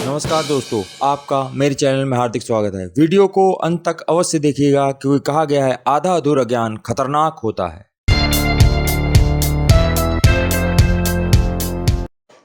नमस्कार दोस्तों, आपका मेरे चैनल में हार्दिक स्वागत है। वीडियो को अंत तक अवश्य देखिएगा क्योंकि कहा गया है आधा अधूरा ज्ञान खतरनाक होता है।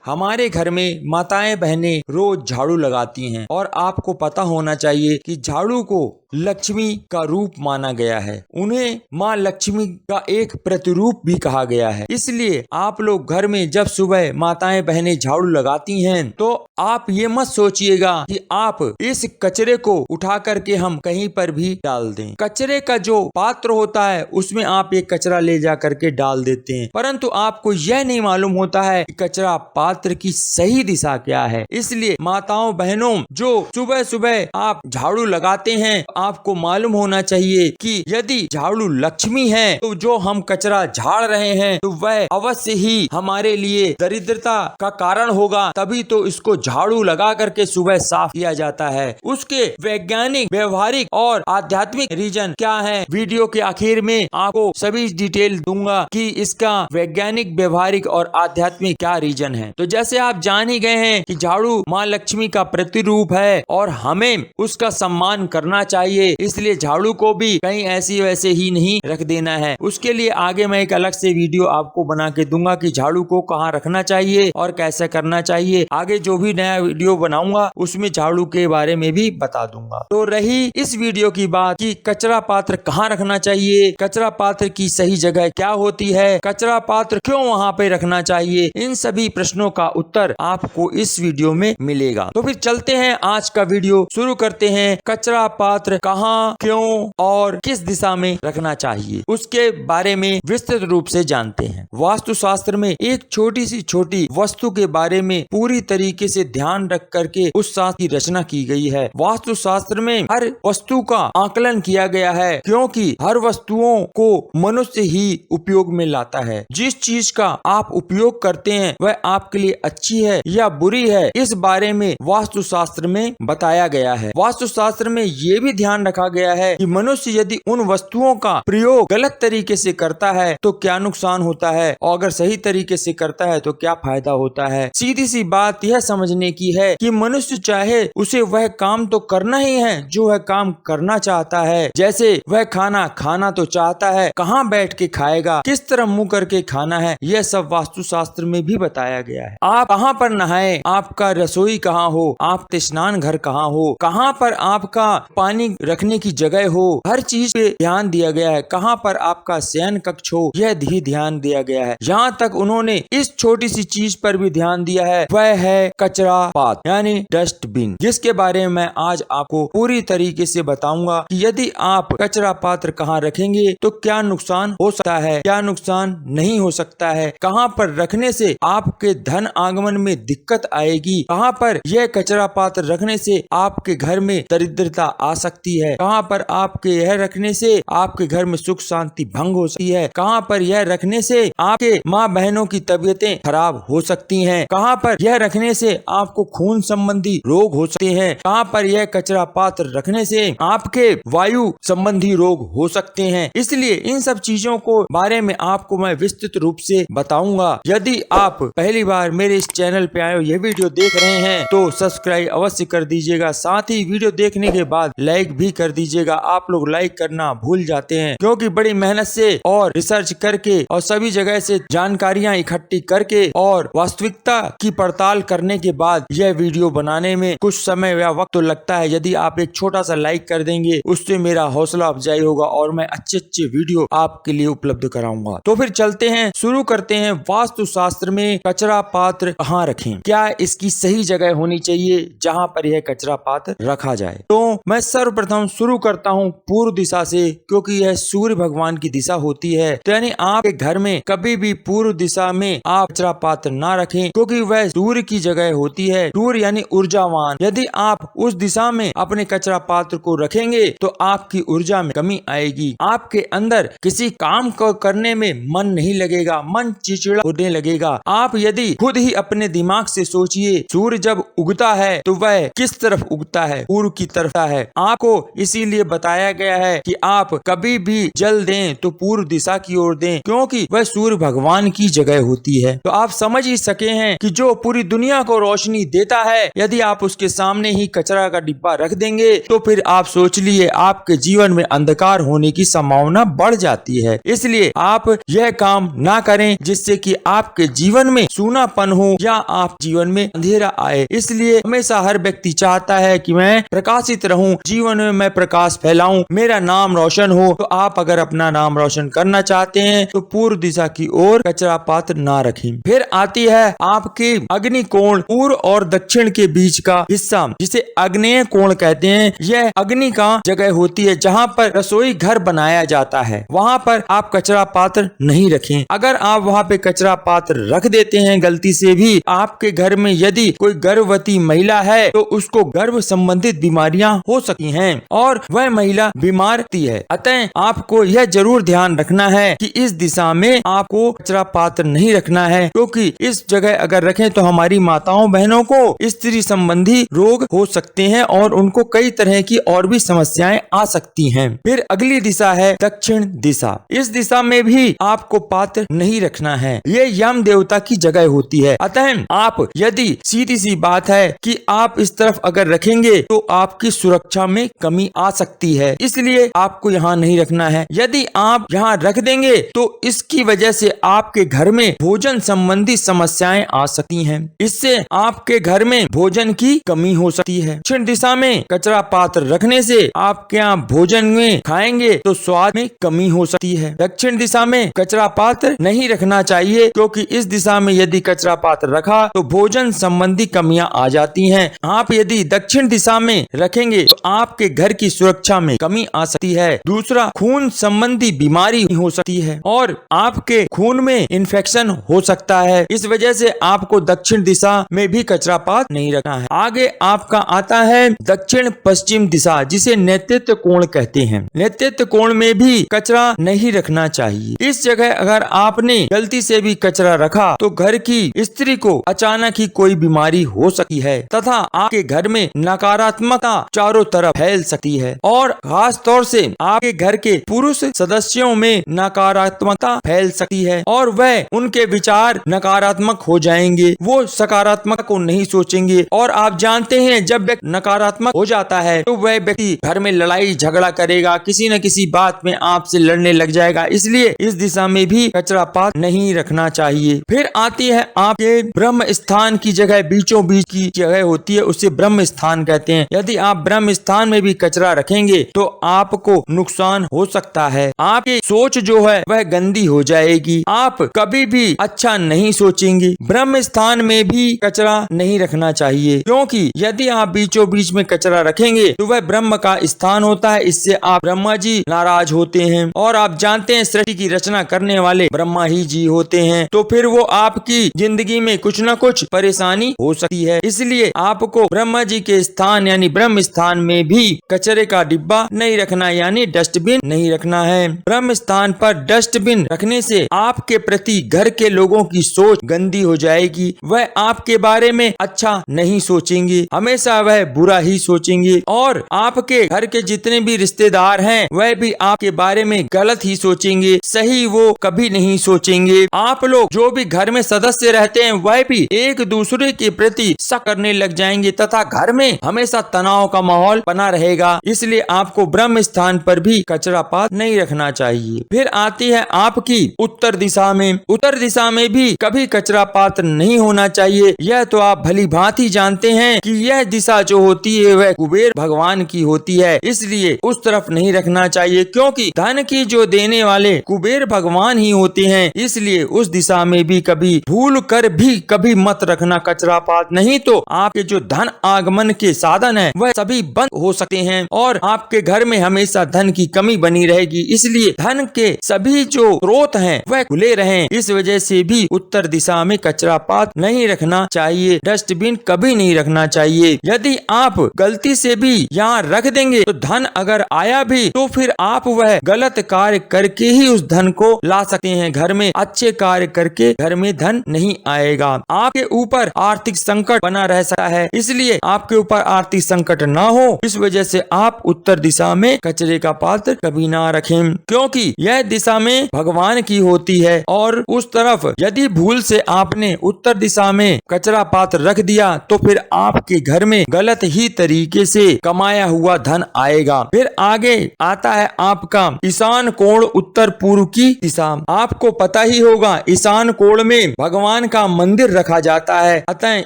हमारे घर में माताएं बहनें रोज झाड़ू लगाती हैं और आपको पता होना चाहिए कि झाड़ू को लक्ष्मी का रूप माना गया है। उन्हें माँ लक्ष्मी का एक प्रतिरूप भी कहा गया है। इसलिए आप लोग घर में जब सुबह माताएं बहनें झाड़ू लगाती हैं तो आप ये मत सोचिएगा कि आप इस कचरे को उठा करके हम कहीं पर भी डाल दें। कचरे का जो पात्र होता है उसमें आप एक कचरा ले जा करके डाल देते हैं, परंतु आपको यह नहीं मालूम होता है कि कचरा पात्र की सही दिशा क्या है। इसलिए माताओं बहनों, जो सुबह सुबह आप झाड़ू लगाते हैं, आपको मालूम होना चाहिए कि यदि झाड़ू लक्ष्मी है तो जो हम कचरा झाड़ रहे हैं तो वह अवश्य ही हमारे लिए दरिद्रता का कारण होगा, तभी तो इसको झाड़ू लगा करके सुबह साफ किया जाता है। उसके वैज्ञानिक, व्यवहारिक और आध्यात्मिक रीजन क्या है, वीडियो के आखिर में आपको सभी डिटेल दूंगा कि इसका वैज्ञानिक, व्यवहारिक और आध्यात्मिक क्या रीजन है। तो जैसे आप जान ही गए हैं कि झाड़ू माँ लक्ष्मी का प्रतिरूप है और हमें उसका सम्मान करना चाहिए, इसलिए झाड़ू को भी कहीं ऐसी वैसे ही नहीं रख देना है। उसके लिए आगे मैं एक अलग से वीडियो आपको बना के दूंगा कि झाड़ू को कहाँ रखना चाहिए और कैसे करना चाहिए। आगे जो भी नया वीडियो बनाऊंगा उसमें झाड़ू के बारे में भी बता दूंगा। तो रही इस वीडियो की बात कि कचरा पात्र कहाँ रखना चाहिए, कचरा पात्र की सही जगह क्या होती है, कचरा पात्र क्यों वहाँ पे रखना चाहिए, इन सभी प्रश्नों का उत्तर आपको इस वीडियो में मिलेगा। तो फिर चलते हैं, आज का वीडियो शुरू करते हैं। कचरा पात्र कहाँ, क्यों और किस दिशा में रखना चाहिए उसके बारे में विस्तृत रूप से जानते हैं। वास्तुशास्त्र में एक छोटी सी छोटी वस्तु के बारे में पूरी तरीके से ध्यान रख करके उस शास्त्र की रचना की गई है। वास्तुशास्त्र में हर वस्तु का आकलन किया गया है क्योंकि हर वस्तुओं को मनुष्य ही उपयोग में लाता है। जिस चीज का आप उपयोग करते हैं वह आपके लिए अच्छी है या बुरी है, इस बारे में वास्तुशास्त्र में बताया गया है। वास्तुशास्त्र में ये भी ध्यान रखा गया है कि मनुष्य यदि उन वस्तुओं का प्रयोग गलत तरीके से करता है तो क्या नुकसान होता है और अगर सही तरीके से करता है तो क्या फायदा होता है। सीधी सी बात यह समझने की है कि मनुष्य चाहे उसे वह काम तो करना ही है जो वह काम करना चाहता है। जैसे वह खाना खाना तो चाहता है, कहाँ बैठ के खाएगा, किस तरह मुंह करके खाना है, यह सब वास्तुशास्त्र में भी बताया गया है। आप कहाँ पर नहाए, आपका रसोई कहाँ हो, आप स्नान घर कहाँ हो, कहाँ पर आपका पानी रखने की जगह हो, हर चीज पे ध्यान दिया गया है। कहाँ पर आपका शयन कक्ष हो, यह भी ध्यान दिया गया है। यहाँ तक उन्होंने इस छोटी सी चीज पर भी ध्यान दिया है, वह है कचरा पात्र यानी डस्टबिन, जिसके बारे में मैं आज आपको पूरी तरीके से बताऊंगा कि यदि आप कचरा पात्र कहाँ रखेंगे तो क्या नुकसान हो सकता है, क्या नुकसान नहीं हो सकता है, कहाँ पर रखने से आपके धन आगमन में दिक्कत आएगी, कहाँ पर यह कचरा पात्र रखने से आपके घर में दरिद्रता आ सकती है, कहाँ पर आपके यह रखने से आपके घर में सुख शांति भंग हो सकती है, कहाँ पर यह रखने से आपके माँ बहनों की तबीयतें खराब हो सकती हैं, कहाँ पर यह रखने से आपको खून संबंधी रोग हो सकते हैं, कहाँ पर यह कचरा पात्र रखने से आपके वायु संबंधी रोग हो सकते हैं। इसलिए इन सब चीजों को बारे में आपको मैं विस्तृत रूप से बताऊंगा। यदि आप पहली बार मेरे इस चैनल पे आए हो, यह वीडियो देख रहे हैं तो सब्सक्राइब अवश्य कर दीजिएगा, साथ ही वीडियो देखने के बाद लाइक भी कर दीजिएगा। आप लोग लाइक करना भूल जाते हैं क्योंकि बड़ी मेहनत से और रिसर्च करके और सभी जगह से जानकारियां इकट्ठी करके और वास्तविकता की पड़ताल करने के बाद यह वीडियो बनाने में कुछ समय या वक्त तो लगता है। यदि आप एक छोटा सा लाइक कर देंगे उससे मेरा हौसला अफजाई होगा और मैं अच्छे अच्छे वीडियो आपके लिए उपलब्ध कराऊंगा। तो फिर चलते हैं, शुरू करते हैं। वास्तुशास्त्र में कचरा पात्र कहाँ रखें, क्या इसकी सही जगह होनी चाहिए जहाँ पर यह कचरा पात्र रखा जाए। तो मैं सर्वप्रथम शुरू करता हूँ पूर्व दिशा से, क्योंकि यह सूर्य भगवान की दिशा होती है। तो यानी आपके घर में कभी भी पूर्व दिशा में आप कचरा पात्र ना रखें क्योंकि वह सूर्य की जगह होती है। सूर्य यानी ऊर्जावान। यदि आप उस दिशा में अपने कचरा पात्र को रखेंगे तो आपकी ऊर्जा में कमी आएगी। आपके अंदर किसी काम को करने में मन नहीं लगेगा, मन चिड़चिड़ा होने लगेगा। आप यदि खुद ही अपने दिमाग से सोचिए, सूर्य जब उगता है तो वह किस तरफ उगता है? पूर्व की तरफ है। आपको इसीलिए बताया गया है कि आप कभी भी जल दें तो पूर्व दिशा की ओर दें, क्योंकि वह सूर्य भगवान की जगह होती है। तो आप समझ ही सके हैं कि जो पूरी दुनिया को रोशनी देता है, यदि आप उसके सामने ही कचरा का डिब्बा रख देंगे तो फिर आप सोच लिए आपके जीवन में अंधकार होने की संभावना बढ़ जाती है। इसलिए आप यह काम ना करें जिससे कि आपके जीवन में सूनापन हो या आप जीवन में अंधेरा आए। इसलिए हमेशा हर व्यक्ति चाहता है कि मैं प्रकाशित रहूं, जीवन में मैं प्रकाश फैलाऊं, मेरा नाम रोशन हो। तो आप अगर अपना नाम रोशन करना चाहते हैं तो पूर्व दिशा की ओर कचरा पात्र ना रखें। फिर आती है आपके अग्नि कोण, पूर्व और दक्षिण के बीच का हिस्सा जिसे आग्नेय कोण कहते हैं। यह अग्नि का जगह होती है जहाँ पर रसोई घर बनाया जाता है। वहाँ पर आप कचरा पात्र नहीं रखें। अगर आप वहाँ पे कचरा पात्र रख देते हैं गलती से भी, आपके घर में यदि कोई गर्भवती महिला है तो उसको गर्भ संबंधित बीमारियां हो सकती हैं और वह महिला बीमार होती है। अतः आपको यह जरूर ध्यान रखना है कि इस दिशा में आपको कचरा पात्र नहीं रखना है, क्योंकि इस जगह अगर रखें तो हमारी माताओं बहनों को स्त्री संबंधी रोग हो सकते हैं और उनको कई तरह की और भी समस्याएं आ सकती हैं। फिर अगली दिशा है दक्षिण दिशा। इस दिशा में भी आपको पात्र नहीं रखना है। ये यम देवता की जगह होती है। अतः आप यदि सीधी सी बात है कि आप इस तरफ अगर रखेंगे तो आपकी सुरक्षा में कमी आ सकती है, इसलिए आपको यहाँ नहीं रखना है। यदि आप यहाँ रख देंगे तो इसकी वजह से आपके घर में भोजन संबंधी समस्याएं आ सकती हैं। इससे आपके घर में भोजन की कमी हो सकती है। दक्षिण दिशा में कचरा पात्र रखने से आपके यहाँ भोजन में खाएंगे तो स्वाद में कमी हो सकती है। दक्षिण दिशा में कचरा पात्र नहीं रखना चाहिए, क्योंकि इस दिशा में यदि कचरा पात्र रखा तो भोजन संबंधी कमियां आ जाती हैं। आप यदि दक्षिण दिशा में रखेंगे तो आपके घर की सुरक्षा में कमी आ सकती है। दूसरा, खून संबंधी बीमारी हो सकती है और आपके खून में इन्फेक्शन हो सकता है। इस वजह से आपको दक्षिण दिशा में भी कचरा पात्र नहीं रखना है। आगे आपका आता है दक्षिण पश्चिम दिशा, जिसे नेतृत्व कोण कहते हैं। नेतृत्व कोण में भी कचरा नहीं रखना चाहिए। इस जगह अगर आपने गलती से भी कचरा रखा तो घर की स्त्री को अचानक ही कोई बीमारी हो सकती है तथा आपके घर में नकारात्मकता चारों तरफ फैल सकती है और खास तौर से आपके घर के पुरुष सदस्यों में नकारात्मकता फैल सकती है और वह उनके विचार नकारात्मक हो जाएंगे। वो सकारात्मक को नहीं सोचेंगे और आप जानते हैं जब व्यक्ति नकारात्मक हो जाता है तो वह व्यक्ति घर में लड़ाई झगड़ा करेगा, किसी न किसी बात में आपसे लड़ने लग जाएगा। इसलिए इस दिशा में भी कचरा पात्र नहीं रखना चाहिए। फिर आती है आपके ब्रह्म स्थान की जगह, बीचों बीच की जगह होती है, उसे ब्रह्म स्थान कहते हैं। यदि आप ब्रह्म स्थान में भी कचरा रखेंगे तो आपको नुकसान हो सकता है। आपकी सोच जो है वह गंदी हो जाएगी, आप कभी भी अच्छा नहीं सोचेंगे। ब्रह्म स्थान में भी कचरा नहीं रखना चाहिए, क्योंकि यदि आप बीचों बीच में कचरा रखेंगे तो वह ब्रह्म का स्थान होता है। इससे आप ब्रह्मा जी नाराज होते हैं और आप जानते हैं सृष्टि की रचना करने वाले ब्रह्मा ही जी होते हैं, तो फिर वो आपकी जिंदगी में कुछ न कुछ परेशानी हो सकती है। इसलिए आपको ब्रह्मा जी के स्थान यानी ब्रह्म स्थान में भी कचरे का डिब्बा नहीं रखना यानी डस्टबिन नहीं रखना है। ब्रह्म स्थान पर डस्टबिन रखने से आपके प्रति घर के लोगों की सोच गंदी हो जाएगी। वह आपके बारे में अच्छा नहीं सोचेंगे, हमेशा वह बुरा ही सोचेंगे और आपके घर के जितने भी रिश्तेदार हैं वह भी आपके बारे में गलत ही सोचेंगे, सही वो कभी नहीं सोचेंगे। आप लोग जो भी घर में सदस्य रहते हैं वह भी एक दूसरे के प्रति शक करने लग जाएंगे तथा घर में हमेशा तनाव का माहौल बना रहेगा। इसलिए आपको ब्रह्म स्थान पर भी कचरा पात्र नहीं रखना चाहिए। फिर आती है आपकी उत्तर दिशा में। उत्तर दिशा में भी कभी कचरा पात्र नहीं होना चाहिए। यह तो आप भली भांति जानते हैं कि यह दिशा जो होती है वह कुबेर भगवान की होती है, इसलिए उस तरफ नहीं रखना चाहिए, क्योंकि धन की जो देने वाले कुबेर भगवान ही होते हैं। इसलिए उस दिशा में भी कभी भूल कर भी कभी मत रखना कचरा पात्र, नहीं तो आपके जो धन आगमन के साधन है वह सभी बंद हो सकते हैं और आपके घर में हमेशा धन की कमी बनी रहेगी। इसलिए धन के सभी जो स्रोत हैं वह खुले रहें। इस वजह से भी उत्तर दिशा में कचरा पात्र नहीं रखना चाहिए, डस्टबिन कभी नहीं रखना चाहिए। यदि यदि आप गलती से भी यहाँ रख देंगे तो धन अगर आया भी तो फिर आप वह गलत कार्य करके ही उस धन को ला सकते हैं। घर में अच्छे कार्य करके घर में धन नहीं आएगा। आपके ऊपर आर्थिक संकट बना रह सकता है, इसलिए आपके ऊपर आर्थिक संकट ना हो इस वजह से आप उत्तर दिशा में कचरे का पात्र कभी ना रखें, क्योंकि यह दिशा में भगवान की होती है। और उस तरफ यदि भूल से आपने उत्तर दिशा में कचरा पात्र रख दिया तो फिर आपके घर में गलत ही तरीके से कमाया हुआ धन आएगा। फिर आगे आता है आपका ईशान कोण उत्तर पूर्व की दिशा। आपको पता ही होगा ईशान कोण में भगवान का मंदिर रखा जाता है, अतः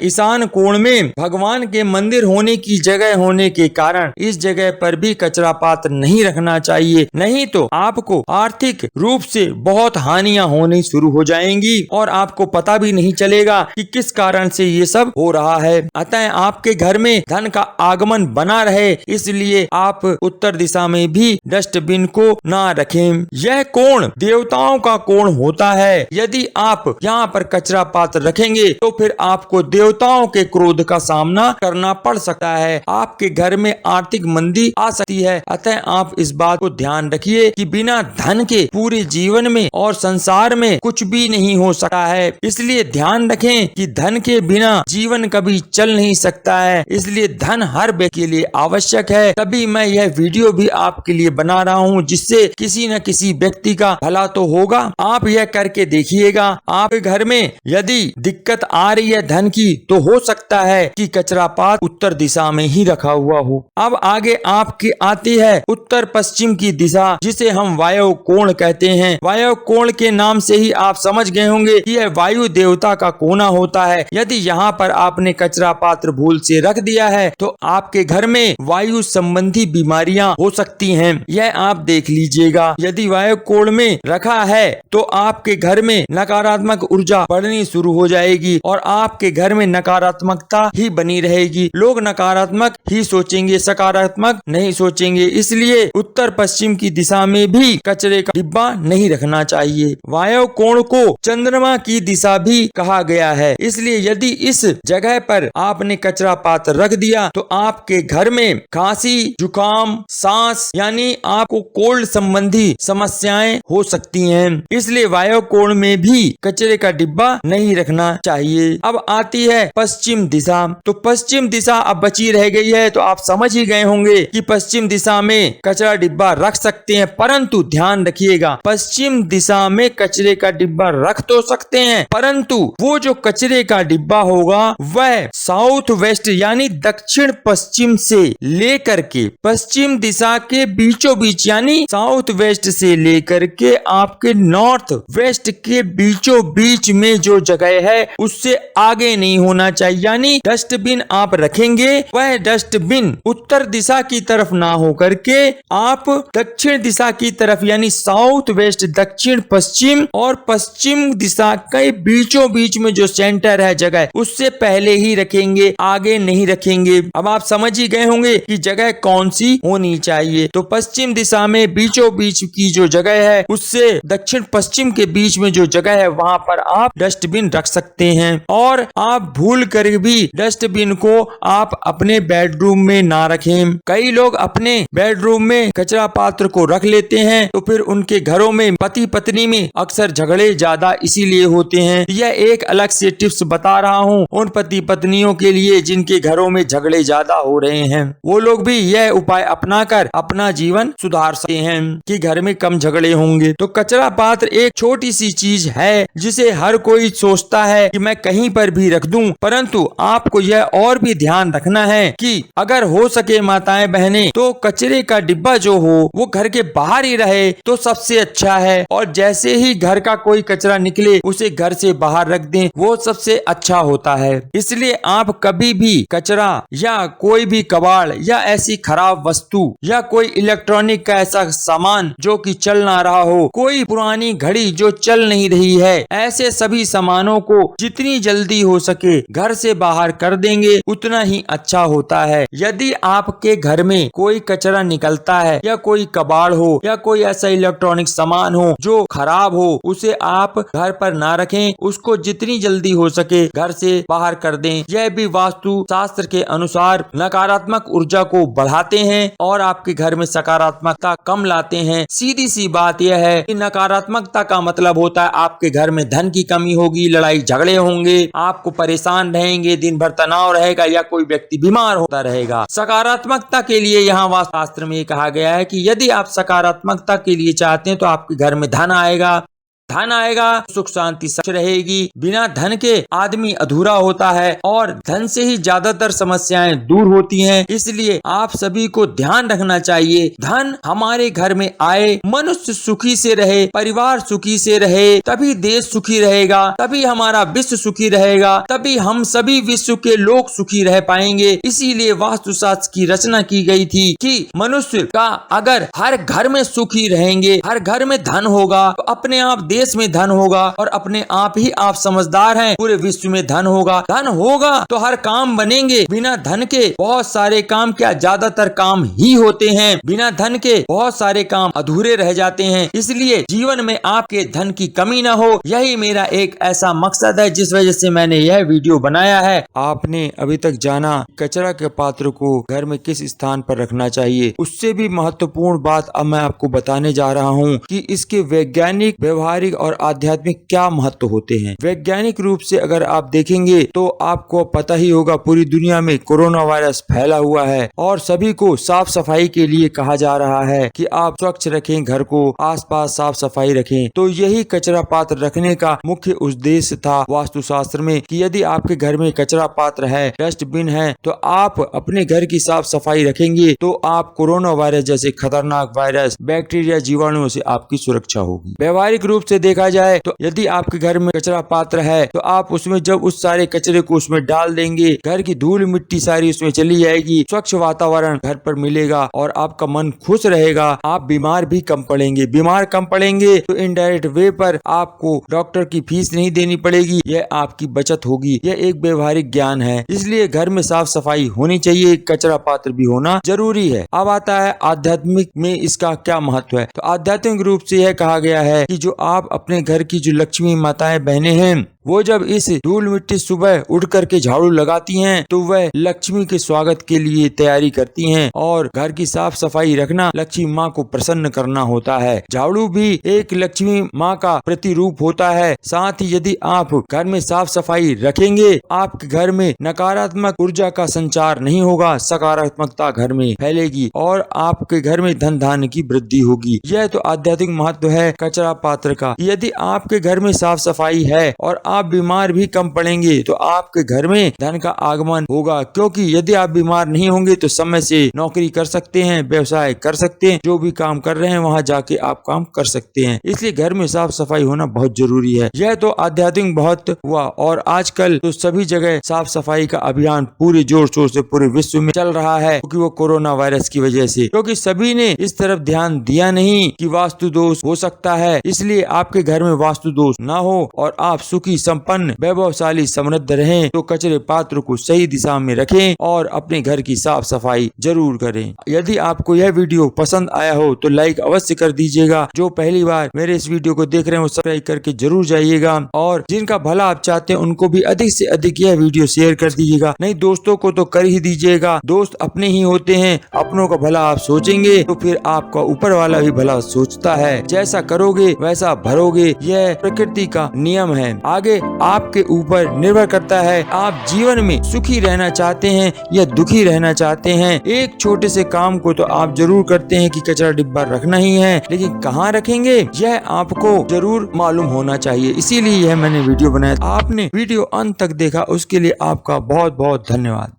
ईशान कोण में भगवान के मंदिर होने की जगह होने के कारण इस जगह पर भी कचरा पात्र नहीं रखना चाहिए, नहीं तो आपको आर्थिक रूप से बहुत हानियां होनी शुरू हो जाएंगी और आपको पता भी नहीं चलेगा कि किस कारण से ये सब हो रहा है। अतः आपके घर में धन का आगमन बना रहे इसलिए आप उत्तर दिशा में भी डस्टबिन को ना रखें। यह कोण देवताओं का कोण होता है, यदि आप यहाँ पर कचरा पात्र रखेंगे तो फिर आपको देवताओं के क्रोध का सामना करना पड़ सकता है, आपके घर में आर्थिक मंदी आ सकती है। अतः आप इस बात को ध्यान रखिए कि बिना धन के पूरे जीवन में और संसार में कुछ भी नहीं हो सकता है, इसलिए ध्यान रखें कि धन के बिना जीवन कभी चल नहीं सकता है, इसलिए धन हर व्यक्ति के लिए आवश्यक है। तभी मैं यह वीडियो भी आपके लिए बना रहा हूँ जिससे किसी न किसी व्यक्ति का भला तो होगा। आप यह करके देखिएगा। आपके घर में यदि दिक्कत आ रही है धन की तो हो सकता है कि कचरा पात्र उत्तर दिशा में ही रखा हुआ हो। अब आगे आपकी आती है उत्तर पश्चिम की दिशा, जिसे हम वायु कोण कहते हैं। वायु कोण के नाम से ही आप समझ गए होंगे कि यह वायु देवता का कोना होता है। यदि यहाँ पर आपने कचरा पात्र भूल से रख दिया है तो आपके घर में वायु संबंधी बीमारियां हो सकती हैं, यह आप देख लीजिएगा। यदि वायु कोण में रखा है तो आपके घर में नकारात्मक ऊर्जा बढ़नी शुरू हो जाएगी और आपके घर में नकारात्मकता ही बनी रहेगी। लोग नकारात्मक ही सोचेंगे, सकारात्मक नहीं सोचेंगे, इसलिए उत्तर पश्चिम की दिशा में भी कचरे का डिब्बा नहीं रखना चाहिए। वायु कोण को चंद्रमा की दिशा भी कहा गया है, इसलिए यदि इस जगह पर आपने कचरा पात्र रख दिया तो आपके घर में खांसी, जुकाम, सांस यानी आपको कोल्ड संबंधी समस्याएं हो सकती हैं, इसलिए वायु कोण में भी कचरे का डिब्बा नहीं रखना चाहिए। अब आती है पश्चिम दिशा। तो पश्चिम दिशा अब बची रह गई है, तो आप समझ ही गए होंगे कि पश्चिम दिशा में कचरा डिब्बा रख सकते हैं, परंतु ध्यान रखिएगा पश्चिम दिशा में कचरे का डिब्बा रख तो सकते हैं, परंतु वो जो कचरे का डिब्बा होगा वह साउथ वेस्ट यानी दक्षिण पश्चिम से लेकर के पश्चिम दिशा के बीचों बीच यानी साउथ वेस्ट से लेकर के आपके नॉर्थ वेस्ट के बीचों बीच में जो जगह है उससे आगे नहीं होना चाहिए। यानी डस्टबिन आप रखेंगे वह डस्टबिन उत्तर दिशा की तरफ ना हो करके आप दक्षिण दिशा की तरफ यानी साउथ वेस्ट दक्षिण पश्चिम और पश्चिम दिशा के बीचों बीच में जो सेंटर है जगह उससे पहले ही रखेंगे, आगे नहीं रखेंगे। अब आप समझ ही गए होंगे कि जगह कौन सी होनी चाहिए। तो पश्चिम दिशा में बीचों बीच की जो जगह है उससे दक्षिण पश्चिम के बीच में जो जगह है वहां पर आप डस्टबिन रख सकते हैं। और आप भूल कर भी डस्टबिन को आप अपने बेडरूम में ना रखें। कई लोग अपने बेडरूम में कचरा पात्र को रख लेते हैं तो फिर उनके घरों में पति पत्नी में अक्सर झगड़े ज्यादा इसीलिए होते हैं। यह एक अलग से टिप्स बता रहा हूँ उन पति पत्नियों के लिए जिनके घरों में झगड़े ज्यादा हो रहे हैं, वो लोग भी यह उपाय अपनाकर अपना जीवन सुधार सकते हैं कि घर में कम झगड़े होंगे। तो कचरा पात्र एक छोटी सी चीज है जिसे हर कोई सोचता है कि मैं कहीं पर भी रख दूं, परंतु आपको यह और भी ध्यान रखना है कि अगर हो सके माताएं बहनें तो कचरे का डिब्बा जो हो वो घर के बाहर ही रहे तो सबसे अच्छा है, और जैसे ही घर का कोई कचरा निकले उसे घर से बाहर रख दें, वो सबसे अच्छा होता है। इसलिए आप कभी भी कचरा या कोई भी कबाड़ या ऐसी खराब वस्तु या कोई इलेक्ट्रॉनिक का ऐसा सामान जो कि चल ना रहा हो, कोई पुरानी घड़ी जो चल नहीं रही है, ऐसे सभी सामानों को जितनी जल्दी हो सके घर से बाहर कर देंगे उतना ही अच्छा होता है। यदि आपके घर में कोई कचरा निकलता है या कोई कबाड़ हो या कोई ऐसा इलेक्ट्रॉनिक सामान हो जो खराब हो, उसे आप घर पर ना रखें, उसको जितनी जल्दी हो सके घर से बाहर कर दें। यह भी वास्तु शास्त्र के अनुसार नकारात्मक ऊर्जा को बढ़ाते हैं और आपके घर में सकारात्मकता कम लाते हैं। सीधी सी बात यह है कि नकारात्मकता का मतलब होता है आपके घर में धन की कमी होगी, लड़ाई झगड़े होंगे, आपको परेशान रहेंगे, दिन भर तनाव रहेगा या कोई व्यक्ति बीमार होता रहेगा। सकारात्मकता के लिए यहाँ वास्तुशास्त्र में कहा गया है कि यदि आप सकारात्मकता के लिए चाहते हैं तो आपके घर में धन आएगा, सुख शांति रहेगी। बिना धन के आदमी अधूरा होता है और धन से ही ज्यादातर समस्याएं दूर होती हैं। इसलिए आप सभी को ध्यान रखना चाहिए, धन हमारे घर में आए, मनुष्य सुखी से रहे, परिवार सुखी से रहे, तभी देश सुखी रहेगा, तभी हमारा विश्व सुखी रहेगा, तभी हम सभी विश्व के लोग सुखी रह पाएंगे। इसीलिए वास्तुशास्त्र की रचना की गई थी कि मनुष्य का अगर हर घर में सुखी रहेंगे, हर घर में धन होगा तो अपने आप देश में धन होगा और अपने आप ही आप समझदार हैं, पूरे विश्व में धन होगा। धन होगा तो हर काम बनेंगे। बिना धन के बहुत सारे काम, क्या ज्यादातर काम ही होते हैं, बिना धन के बहुत सारे काम अधूरे रह जाते हैं। इसलिए जीवन में आपके धन की कमी ना हो, यही मेरा एक ऐसा मकसद है जिस वजह से मैंने यह वीडियो बनाया है। आपने अभी तक जाना कचरा के पात्र को घर में किस स्थान पर रखना चाहिए, उससे भी महत्वपूर्ण बात अब मैं आपको बताने जा रहा हूँ कि इसके वैज्ञानिक, व्यवहारिक और आध्यात्मिक क्या महत्व होते हैं। वैज्ञानिक रूप से अगर आप देखेंगे तो आपको पता ही होगा पूरी दुनिया में कोरोना वायरस फैला हुआ है और सभी को साफ सफाई के लिए कहा जा रहा है कि आप स्वच्छ रखें, घर को आसपास साफ सफाई रखें। तो यही कचरा पात्र रखने का मुख्य उद्देश्य था वास्तुशास्त्र में कि यदि आपके घर में कचरा पात्र है, डस्टबिन है, तो आप अपने घर की साफ सफाई रखेंगे तो आप कोरोना वायरस जैसे खतरनाक वायरस, बैक्टीरिया, जीवाणुओं से आपकी सुरक्षा होगी। व्यवहारिक रूप से देखा जाए तो यदि आपके घर में कचरा पात्र है तो आप उसमें जब उस सारे कचरे को उसमें डाल देंगे, घर की धूल मिट्टी सारी उसमें चली जाएगी, स्वच्छ वातावरण घर पर मिलेगा और आपका मन खुश रहेगा। आप बीमार भी कम पड़ेंगे। बीमार कम पड़ेंगे तो इनडायरेक्ट वे पर आपको डॉक्टर की फीस नहीं देनी पड़ेगी, यह आपकी बचत होगी। यह एक व्यवहारिक ज्ञान है। इसलिए घर में साफ सफाई होनी चाहिए, कचरा पात्र भी होना जरूरी है। अब आता है आध्यात्मिक में इसका क्या महत्व है। तो आध्यात्मिक रूप से यह कहा गया है कि जो आप अपने घर की जो लक्ष्मी माताएं बहनें हैं वो जब इस धूल मिट्टी सुबह उठ करके झाड़ू लगाती हैं तो वह लक्ष्मी के स्वागत के लिए तैयारी करती हैं और घर की साफ सफाई रखना लक्ष्मी माँ को प्रसन्न करना होता है। झाड़ू भी एक लक्ष्मी माँ का प्रतिरूप होता है। साथ ही यदि आप घर में साफ सफाई रखेंगे, आपके घर में नकारात्मक ऊर्जा का संचार नहीं होगा, सकारात्मकता घर में फैलेगी और आपके घर में धन धान्य की वृद्धि होगी। यह तो आध्यात्मिक महत्व है कचरा पात्र का। यदि आपके घर में साफ सफाई है और आप बीमार भी कम पड़ेंगे तो आपके घर में धन का आगमन होगा, क्योंकि यदि आप बीमार नहीं होंगे तो समय से नौकरी कर सकते हैं, व्यवसाय कर सकते हैं, जो भी काम कर रहे हैं वहां जाके आप काम कर सकते हैं। इसलिए घर में साफ सफाई होना बहुत जरूरी है। यह तो आध्यात्मिक बहुत हुआ और आजकल तो सभी जगह साफ सफाई का अभियान पूरे जोर शोर से पूरे विश्व में चल रहा है, क्योंकि वो कोरोना वायरस की वजह से, क्योंकि सभी ने इस तरफ ध्यान दिया नहीं कि वास्तु दोष हो सकता है। इसलिए आपके घर में वास्तु दोष ना हो और आप सुखी, संपन्न, वैभवशाली, समृद्ध रहें तो कचरे पात्र को सही दिशा में रखें और अपने घर की साफ सफाई जरूर करें। यदि आपको यह वीडियो पसंद आया हो तो लाइक अवश्य कर दीजिएगा। जो पहली बार मेरे इस वीडियो को देख रहे हैं वो सब्सक्राइब करके जरूर जाइएगा और जिनका भला आप चाहते हैं उनको भी अधिक से अधिक यह वीडियो शेयर कर दीजिएगा। नहीं, दोस्तों को तो कर ही दीजिएगा। दोस्त अपने ही होते हैं, अपनों का भला आप सोचेंगे तो फिर आपका ऊपर वाला भी भला सोचता है। जैसा करोगे वैसा भरोगे, यह प्रकृति का नियम है। आगे आपके ऊपर निर्भर करता है आप जीवन में सुखी रहना चाहते हैं या दुखी रहना चाहते हैं। एक छोटे से काम को तो आप जरूर करते हैं कि कचरा डिब्बा रखना ही है, लेकिन कहाँ रखेंगे यह आपको जरूर मालूम होना चाहिए। इसीलिए यह मैंने वीडियो बनाया। आपने वीडियो अंत तक देखा उसके लिए आपका बहुत बहुत धन्यवाद।